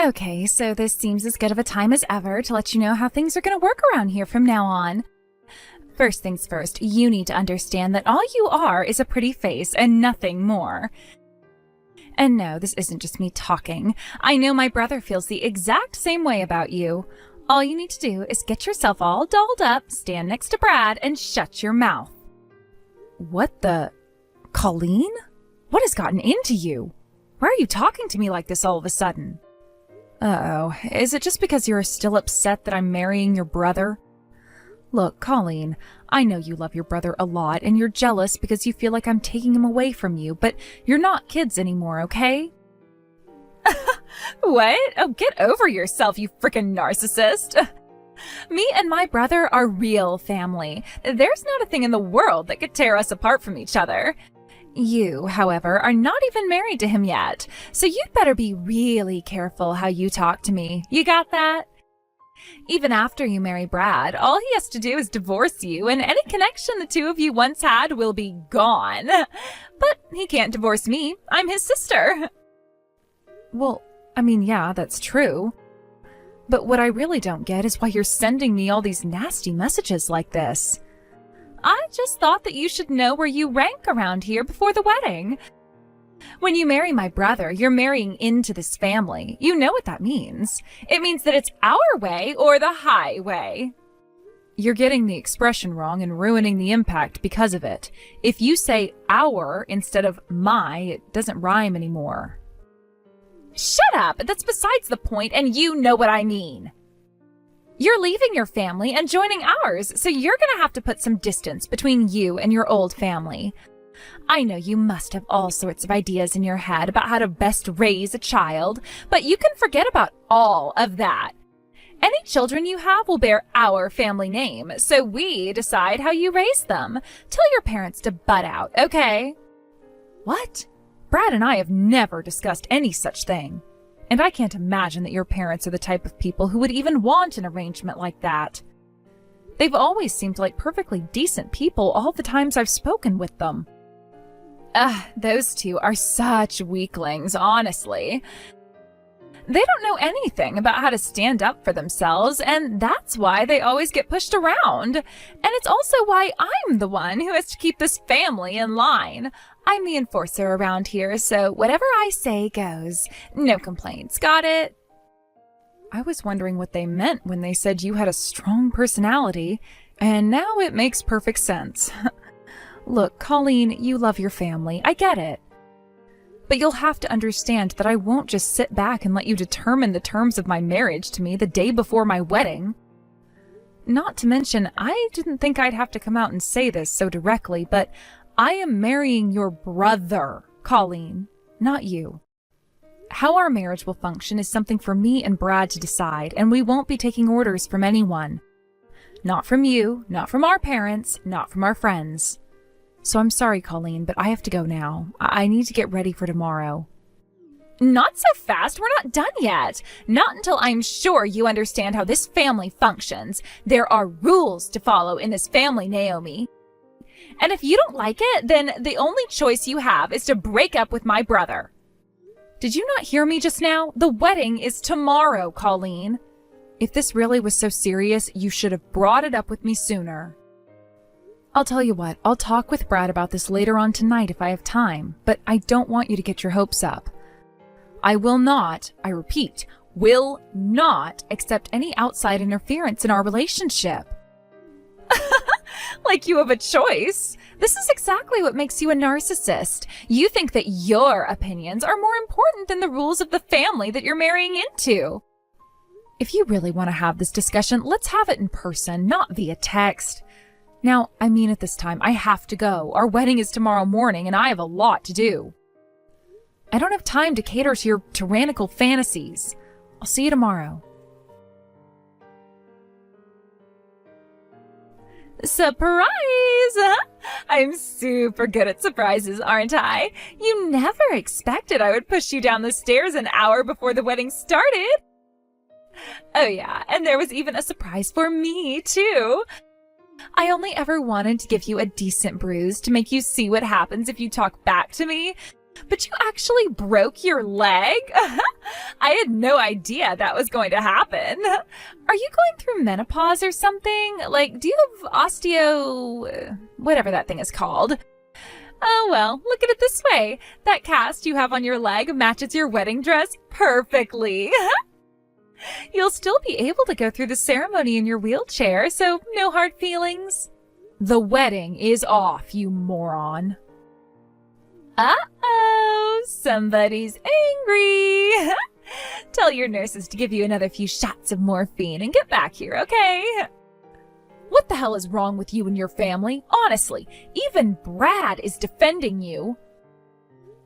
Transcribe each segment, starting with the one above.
Okay, so this seems as good of a time as ever to let you know how things are going to work around here from now on. First things first, you need to understand that all you are is a pretty face and nothing more. And no, this isn't just me talking. I know my brother feels the exact same way about you. All you need to do is get yourself all dolled up, stand next to Brad, and shut your mouth. What the... Colleen? What has gotten into you? Why are you talking to me like this all of a sudden? Uh-oh, is it just because you're still upset that I'm marrying your brother? Look, Colleen, I know you love your brother a lot and you're jealous because you feel like I'm taking him away from you, but you're not kids anymore, okay? What? Oh, get over yourself, you frickin' narcissist. Me and my brother are real family. There's not a thing in the world that could tear us apart from each other. You, however, are not even married to him yet, so you'd better be really careful how you talk to me. You got that? Even after you marry Brad, all he has to do is divorce you, and any connection the two of you once had will be gone. But he can't divorce me. I'm his sister. Well, I mean, yeah, that's true. But what I really don't get is why you're sending me all these nasty messages like this. I just thought that you should know where you rank around here before the wedding. When you marry my brother, you're marrying into this family. You know what that means. It means that it's our way or the highway. You're getting the expression wrong and ruining the impact because of it. If you say our instead of my, it doesn't rhyme anymore. Shut up! That's besides the point, and you know what I mean. You're leaving your family and joining ours, so you're gonna have to put some distance between you and your old family. I know you must have all sorts of ideas in your head about how to best raise a child, but you can forget about all of that. Any children you have will bear our family name, so we decide how you raise them. Tell your parents to butt out, okay? What? Brad and I have never discussed any such thing. And I can't imagine that your parents are the type of people who would even want an arrangement like that. They've always seemed like perfectly decent people all the times I've spoken with them. Those two are such weaklings, honestly. They don't know anything about how to stand up for themselves, and that's why they always get pushed around. And it's also why I'm the one who has to keep this family in line. I'm the enforcer around here, so whatever I say goes. No complaints, got it? I was wondering what they meant when they said you had a strong personality, and now it makes perfect sense. Look, Colleen, you love your family. I get it. But you'll have to understand that I won't just sit back and let you determine the terms of my marriage to me the day before my wedding. Not to mention, I didn't think I'd have to come out and say this so directly, but I am marrying your brother, Colleen, not you. How our marriage will function is something for me and Brad to decide, and we won't be taking orders from anyone. Not from you, not from our parents, not from our friends. So I'm sorry, Colleen, but I have to go now. I need to get ready for tomorrow. Not so fast. We're not done yet. Not until I'm sure you understand how this family functions. There are rules to follow in this family, Naomi. And if you don't like it, then the only choice you have is to break up with my brother. Did you not hear me just now? The wedding is tomorrow, Colleen. If this really was so serious, you should have brought it up with me sooner. I'll tell you what, I'll talk with Brad about this later on tonight if I have time, but I don't want you to get your hopes up. I will not, I repeat, will not accept any outside interference in our relationship. Like you have a choice. This is exactly what makes you a narcissist. You think that your opinions are more important than the rules of the family that you're marrying into. If you really want to have this discussion, let's have it in person, not via text. Now, I mean at this time, I have to go. Our wedding is tomorrow morning and I have a lot to do. I don't have time to cater to your tyrannical fantasies. I'll see you tomorrow. Surprise! I'm super good at surprises, aren't I? You never expected I would push you down the stairs an hour before the wedding started. Oh yeah, and there was even a surprise for me, too. I only ever wanted to give you a decent bruise to make you see what happens if you talk back to me. But you actually broke your leg? I had no idea that was going to happen. Are you going through menopause or something? Like, do you have whatever that thing is called? Oh, well, look at it this way. That cast you have on your leg matches your wedding dress perfectly. You'll still be able to go through the ceremony in your wheelchair, so no hard feelings. The wedding is off, you moron. Uh-oh, somebody's angry. Tell your nurses to give you another few shots of morphine and get back here, okay? What the hell is wrong with you and your family? Honestly, even Brad is defending you.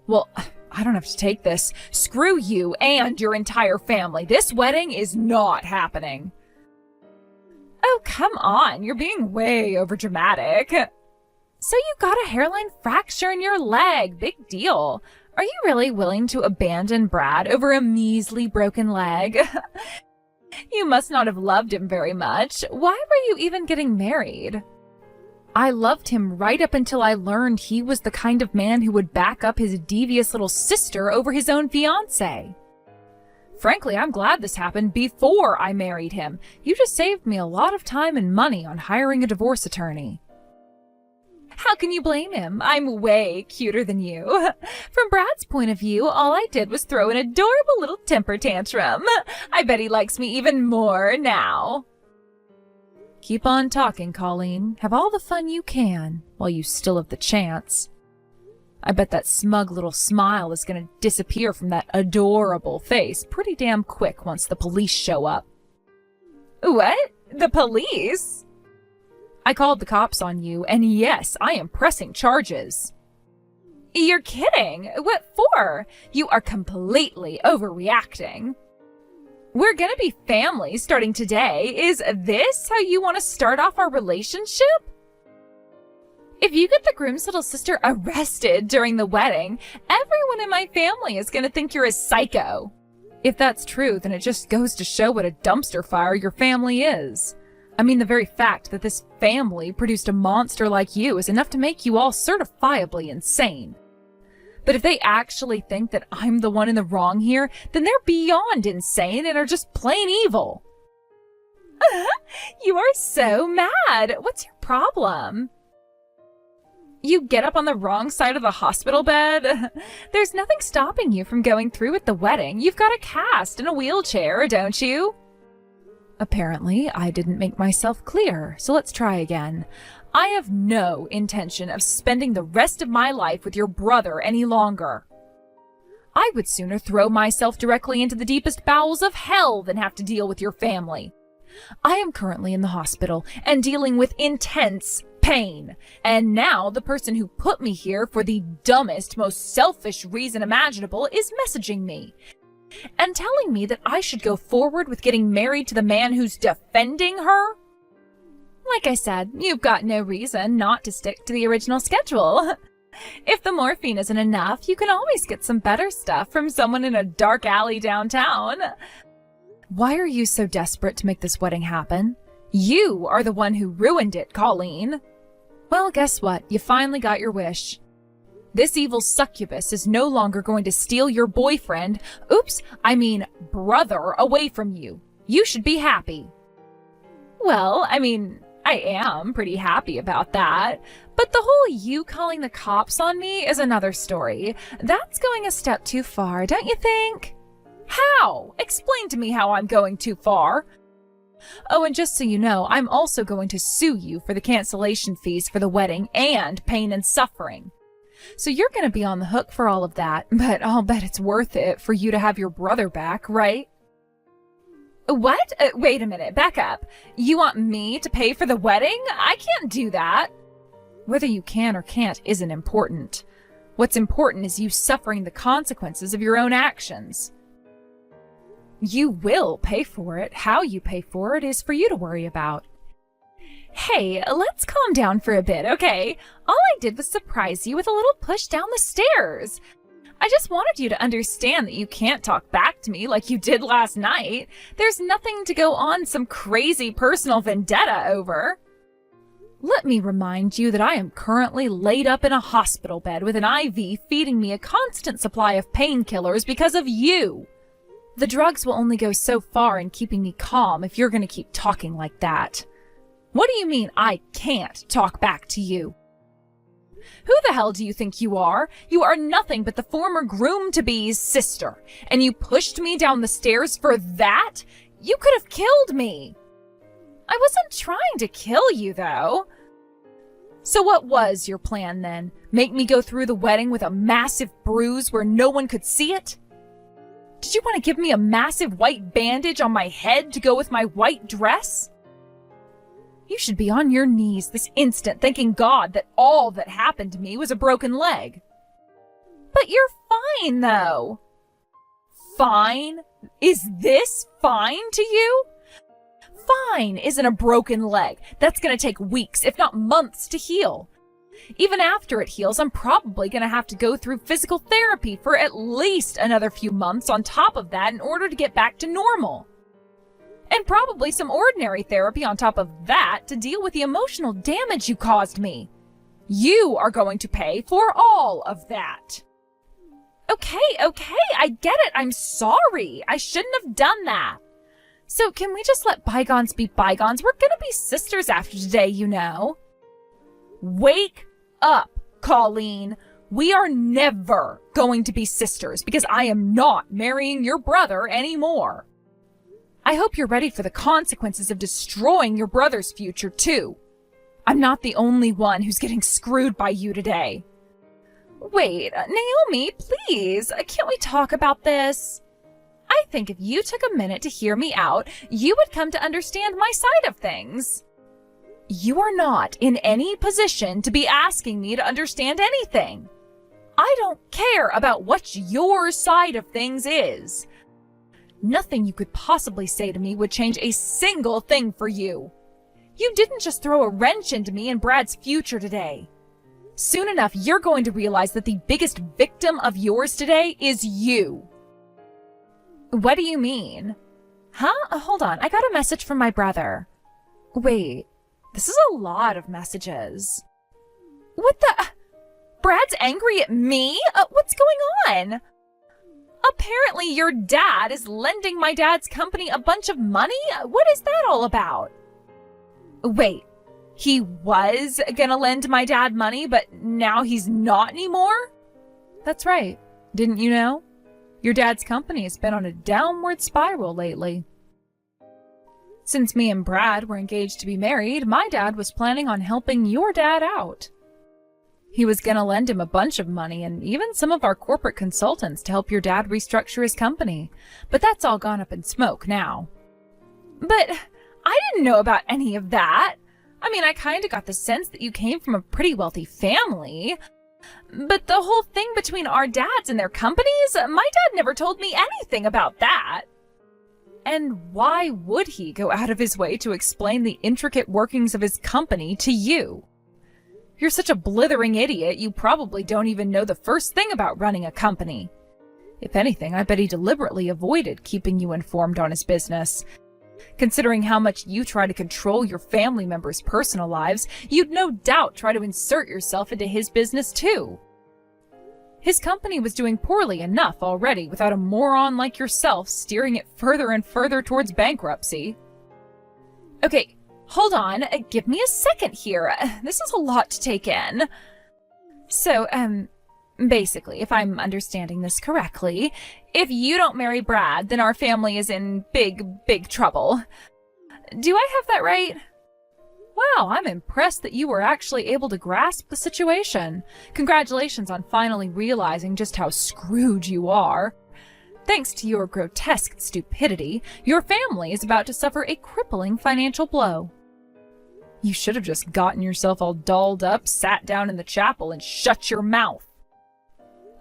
Well, I don't have to take this. Screw you and your entire family. This wedding is not happening. Oh, come on. You're being way overdramatic. So you got a hairline fracture in your leg. Big deal. Are you really willing to abandon Brad over a measly broken leg? You must not have loved him very much. Why were you even getting married? I loved him right up until I learned he was the kind of man who would back up his devious little sister over his own fiancée. Frankly, I'm glad this happened before I married him. You just saved me a lot of time and money on hiring a divorce attorney. How can you blame him? I'm way cuter than you. From Brad's point of view, all I did was throw an adorable little temper tantrum. I bet he likes me even more now. Keep on talking, Colleen. Have all the fun you can, while you still have the chance. I bet that smug little smile is going to disappear from that adorable face pretty damn quick once the police show up. What? The police? I called the cops on you, and yes, I am pressing charges. You're kidding. What for? You are completely overreacting. We're gonna be family starting today. Is this how you want to start off our relationship? If you get the groom's little sister arrested during the wedding, everyone in my family is gonna think you're a psycho. If that's true, then it just goes to show what a dumpster fire your family is. I mean, the very fact that this family produced a monster like you is enough to make you all certifiably insane. But if they actually think that I'm the one in the wrong here, then they're beyond insane and are just plain evil. You are so mad. What's your problem? You get up on the wrong side of the hospital bed? There's nothing stopping you from going through with the wedding. You've got a cast and a wheelchair, don't you? Apparently, I didn't make myself clear, so let's try again. I have no intention of spending the rest of my life with your brother any longer. I would sooner throw myself directly into the deepest bowels of hell than have to deal with your family. I am currently in the hospital and dealing with intense pain, and now the person who put me here for the dumbest, most selfish reason imaginable is messaging me and telling me that I should go forward with getting married to the man who's defending her? Like I said, you've got no reason not to stick to the original schedule. If the morphine isn't enough, you can always get some better stuff from someone in a dark alley downtown. Why are you so desperate to make this wedding happen? You are the one who ruined it, Colleen. Well, guess what? You finally got your wish. This evil succubus is no longer going to steal your brother away from you. You should be happy. Well, I am pretty happy about that. But the whole you calling the cops on me is another story. That's going a step too far, don't you think? How? Explain to me how I'm going too far. Oh, and just so you know, I'm also going to sue you for the cancellation fees for the wedding and pain and suffering. So you're going to be on the hook for all of that, but I'll bet it's worth it for you to have your brother back, right? What? Wait a minute, back up. You want me to pay for the wedding? I can't do that. Whether you can or can't isn't important. What's important is you suffering the consequences of your own actions. You will pay for it. How you pay for it is for you to worry about. Hey, let's calm down for a bit, okay? All I did was surprise you with a little push down the stairs. I just wanted you to understand that you can't talk back to me like you did last night. There's nothing to go on some crazy personal vendetta over. Let me remind you that I am currently laid up in a hospital bed with an IV feeding me a constant supply of painkillers because of you. The drugs will only go so far in keeping me calm if you're going to keep talking like that. What do you mean I can't talk back to you? Who the hell do you think you are? You are nothing but the former groom-to-be's sister, and you pushed me down the stairs for that? You could have killed me. I wasn't trying to kill you, though. So what was your plan then? Make me go through the wedding with a massive bruise where no one could see it? Did you want to give me a massive white bandage on my head to go with my white dress? You should be on your knees this instant thanking God that all that happened to me was a broken leg. But you're fine, though. Fine? Is this fine to you? Fine isn't a broken leg. That's going to take weeks, if not months, to heal. Even after it heals, I'm probably going to have to go through physical therapy for at least another few months on top of that in order to get back to normal. And probably some ordinary therapy on top of that to deal with the emotional damage you caused me. You are going to pay for all of that. Okay, I get it. I'm sorry. I shouldn't have done that. So can we just let bygones be bygones? We're gonna be sisters after today, you know. Wake up, Colleen. We are never going to be sisters because I am not marrying your brother anymore. I hope you're ready for the consequences of destroying your brother's future, too. I'm not the only one who's getting screwed by you today. Wait, Naomi, please, can't we talk about this? I think if you took a minute to hear me out, you would come to understand my side of things. You are not in any position to be asking me to understand anything. I don't care about what your side of things is. Nothing you could possibly say to me would change a single thing for you. You didn't just throw a wrench into me and Brad's future today. Soon enough, you're going to realize that the biggest victim of yours today is you. What do you mean? Huh? Hold on. I got a message from my brother. Wait, this is a lot of messages. What the? Brad's angry at me? What's going on? Apparently your dad is lending my dad's company a bunch of money? What is that all about? Wait, he was gonna lend my dad money, but now he's not anymore? That's right. Didn't you know? Your dad's company has been on a downward spiral lately. Since me and Brad were engaged to be married, my dad was planning on helping your dad out. He was gonna lend him a bunch of money and even some of our corporate consultants to help your dad restructure his company. But that's all gone up in smoke now. But I didn't know about any of that. I mean, I kinda got the sense that you came from a pretty wealthy family. But the whole thing between our dads and their companies, my dad never told me anything about that. And why would he go out of his way to explain the intricate workings of his company to you? You're such a blithering idiot, you probably don't even know the first thing about running a company. If anything, I bet he deliberately avoided keeping you informed on his business. Considering how much you try to control your family members' personal lives, you'd no doubt try to insert yourself into his business too. His company was doing poorly enough already without a moron like yourself steering it further and further towards bankruptcy. Okay, hold on, give me a second here. This is a lot to take in. So, basically, if I'm understanding this correctly, if you don't marry Brad, then our family is in big trouble. Do I have that right? Wow, I'm impressed that you were actually able to grasp the situation. Congratulations on finally realizing just how screwed you are. Thanks to your grotesque stupidity, your family is about to suffer a crippling financial blow. You should have just gotten yourself all dolled up, sat down in the chapel, and shut your mouth.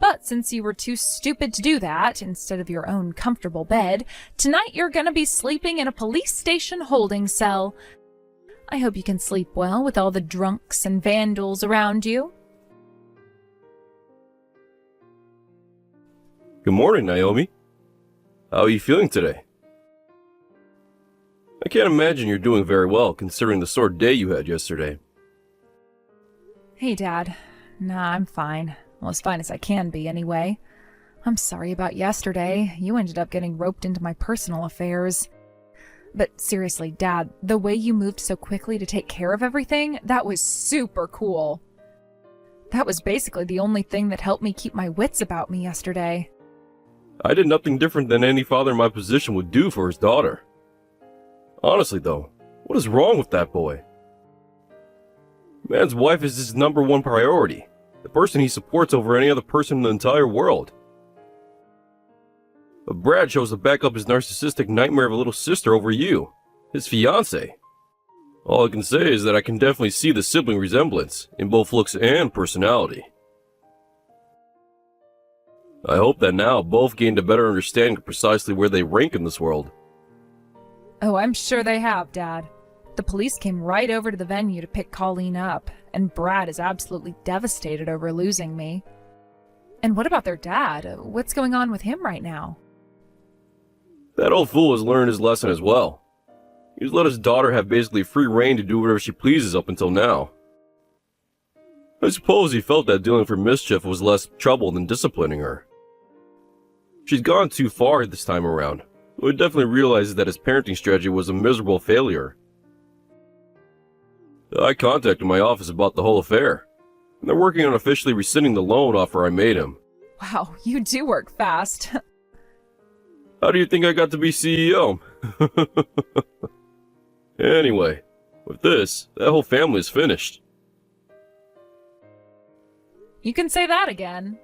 But since you were too stupid to do that, instead of your own comfortable bed, tonight you're gonna be sleeping in a police station holding cell. I hope you can sleep well with all the drunks and vandals around you. Good morning, Naomi. How are you feeling today? I can't imagine you're doing very well considering the sore day you had yesterday. Hey, Dad. Nah, I'm fine. Well, as fine as I can be, anyway. I'm sorry about yesterday. You ended up getting roped into my personal affairs. But seriously, Dad, the way you moved so quickly to take care of everything, that was super cool. That was basically the only thing that helped me keep my wits about me yesterday. I did nothing different than any father in my position would do for his daughter. Honestly, though, what is wrong with that boy? Man's wife is his number one priority, the person he supports over any other person in the entire world. But Brad chose to back up his narcissistic nightmare of a little sister over you, his fiancée. All I can say is that I can definitely see the sibling resemblance in both looks and personality. I hope that now both gained a better understanding of precisely where they rank in this world. Oh, I'm sure they have, Dad. The police came right over to the venue to pick Colleen up, and Brad is absolutely devastated over losing me. And what about their dad? What's going on with him right now? That old fool has learned his lesson as well. He's let his daughter have basically free reign to do whatever she pleases up until now. I suppose he felt that dealing for mischief was less trouble than disciplining her. She's gone too far this time around, so he definitely realizes that his parenting strategy was a miserable failure. I contacted my office about the whole affair, and they're working on officially rescinding the loan offer I made him. Wow, you do work fast. How do you think I got to be CEO? Anyway, with this, that whole family is finished. You can say that again.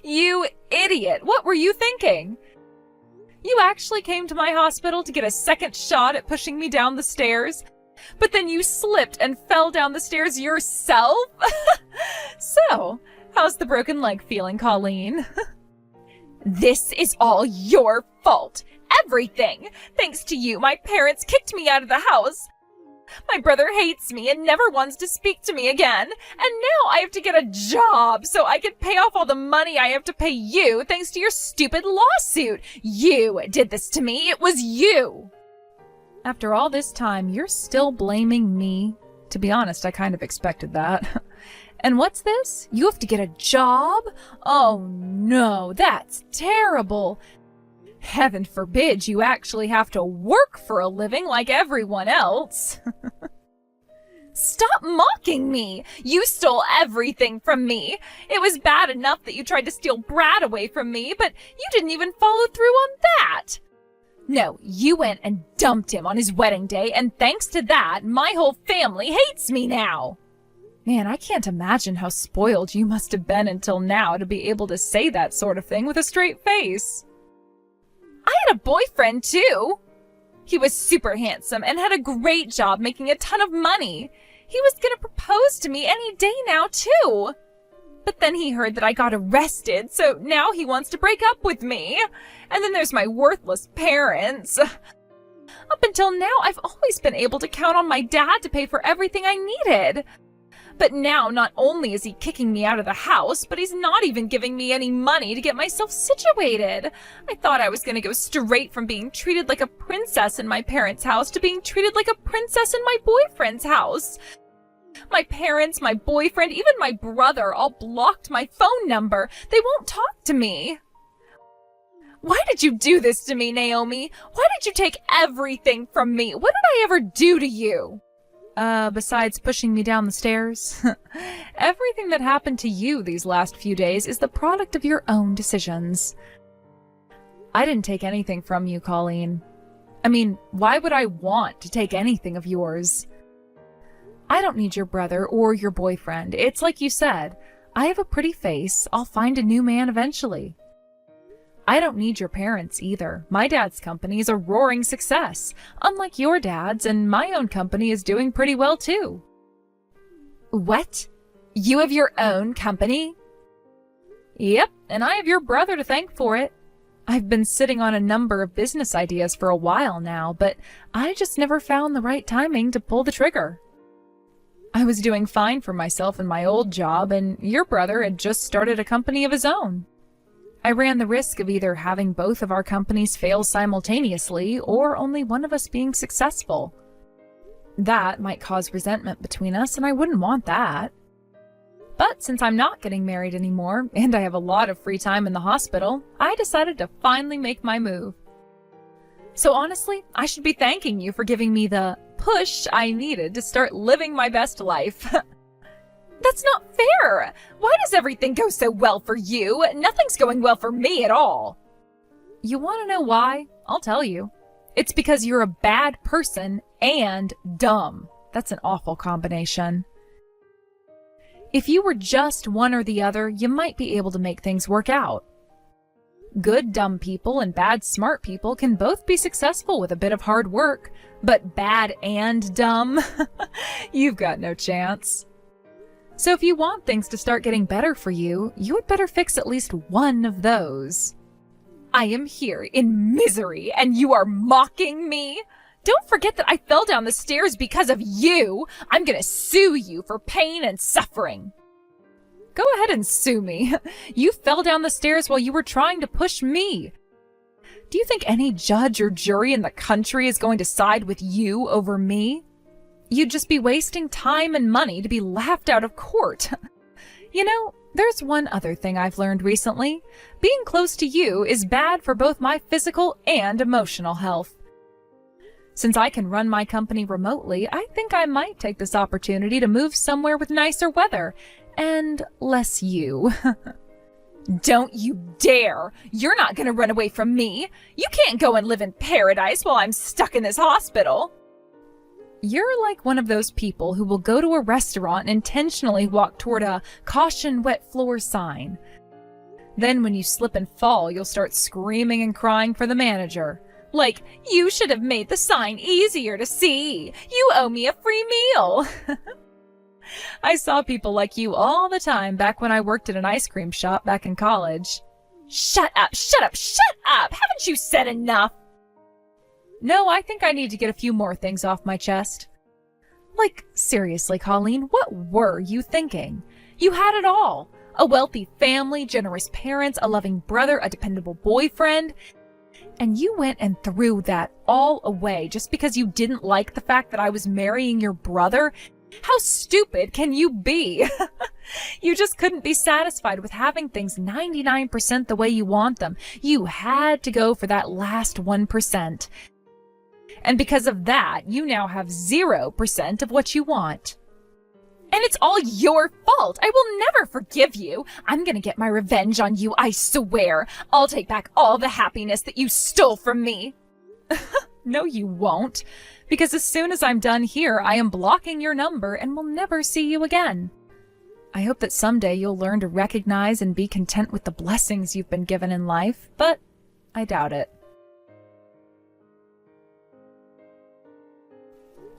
You idiot! What were you thinking? You actually came to my hospital to get a second shot at pushing me down the stairs, but then you slipped and fell down the stairs yourself? So, how's the broken leg feeling, Colleen? This is all your fault. Everything. Thanks to you, my parents kicked me out of the house. My brother hates me and never wants to speak to me again. And now I have to get a job so I can pay off all the money I have to pay you thanks to your stupid lawsuit. You did this to me. It was you. After all this time, you're still blaming me? To be honest, I kind of expected that. And what's this? You have to get a job? Oh no, that's terrible. Heaven forbid you actually have to work for a living like everyone else. Stop mocking me! You stole everything from me. It was bad enough that you tried to steal Brad away from me, but you didn't even follow through on that. No, you went and dumped him on his wedding day, and thanks to that, my whole family hates me now. Man, I can't imagine how spoiled you must have been until now to be able to say that sort of thing with a straight face. I had a boyfriend, too. He was super handsome and had a great job making a ton of money. He was gonna propose to me any day now, too. But then he heard that I got arrested, so now he wants to break up with me. And then there's my worthless parents. Up until now, I've always been able to count on my dad to pay for everything I needed. But now, not only is he kicking me out of the house, but he's not even giving me any money to get myself situated. I thought I was going to go straight from being treated like a princess in my parents' house to being treated like a princess in my boyfriend's house. My parents, my boyfriend, even my brother all blocked my phone number. They won't talk to me. Why did you do this to me, Naomi? Why did you take everything from me? What did I ever do to you? Besides pushing me down the stairs? Everything that happened to you these last few days is the product of your own decisions. I didn't take anything from you, Colleen. I mean, why would I want to take anything of yours? I don't need your brother or your boyfriend. It's like you said. I have a pretty face. I'll find a new man eventually. I don't need your parents either. My dad's company is a roaring success, unlike your dad's, and my own company is doing pretty well too. What? You have your own company? Yep, and I have your brother to thank for it. I've been sitting on a number of business ideas for a while now, but I just never found the right timing to pull the trigger. I was doing fine for myself in my old job, and your brother had just started a company of his own. I ran the risk of either having both of our companies fail simultaneously or only one of us being successful. That might cause resentment between us, and I wouldn't want that. But since I'm not getting married anymore, and I have a lot of free time in the hospital, I decided to finally make my move. So honestly, I should be thanking you for giving me the push I needed to start living my best life. That's not fair! Why does everything go so well for you? Nothing's going well for me at all. You want to know why? I'll tell you. It's because you're a bad person and dumb. That's an awful combination. If you were just one or the other, you might be able to make things work out. Good dumb people and bad smart people can both be successful with a bit of hard work, but bad and dumb? You've got no chance. So if you want things to start getting better for you, you had better fix at least one of those. I am here in misery, and you are mocking me? Don't forget that I fell down the stairs because of you. I'm gonna sue you for pain and suffering. Go ahead and sue me. You fell down the stairs while you were trying to push me. Do you think any judge or jury in the country is going to side with you over me? You'd just be wasting time and money to be laughed out of court. You know, there's one other thing I've learned recently. Being close to you is bad for both my physical and emotional health. Since I can run my company remotely, I think I might take this opportunity to move somewhere with nicer weather and less you. Don't you dare! You're not gonna run away from me! You can't go and live in paradise while I'm stuck in this hospital! You're like one of those people who will go to a restaurant and intentionally walk toward a "caution wet floor" sign. Then when you slip and fall, you'll start screaming and crying for the manager. Like, you should have made the sign easier to see. You owe me a free meal. I saw people like you all the time back when I worked at an ice cream shop back in college. Shut up, shut up, shut up! Haven't you said enough? No, I think I need to get a few more things off my chest. Like, seriously, Colleen, what were you thinking? You had it all. A wealthy family, generous parents, a loving brother, a dependable boyfriend. And you went and threw that all away just because you didn't like the fact that I was marrying your brother? How stupid can you be? You just couldn't be satisfied with having things 99% the way you want them. You had to go for that last 1%. And because of that, you now have 0% of what you want. And it's all your fault. I will never forgive you. I'm gonna get my revenge on you, I swear. I'll take back all the happiness that you stole from me. No, you won't. Because as soon as I'm done here, I am blocking your number and will never see you again. I hope that someday you'll learn to recognize and be content with the blessings you've been given in life, but I doubt it.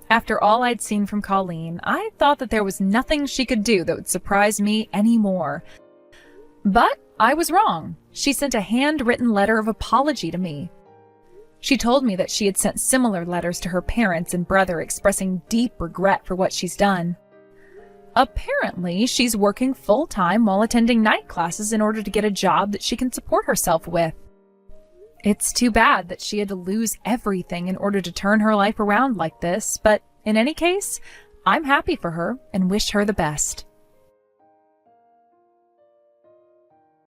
After all I'd seen from Colleen, I thought that there was nothing she could do that would surprise me anymore. But I was wrong. She sent a handwritten letter of apology to me. She told me that she had sent similar letters to her parents and brother expressing deep regret for what she's done. Apparently, she's working full-time while attending night classes in order to get a job that she can support herself with. It's too bad that she had to lose everything in order to turn her life around like this, but in any case, I'm happy for her and wish her the best.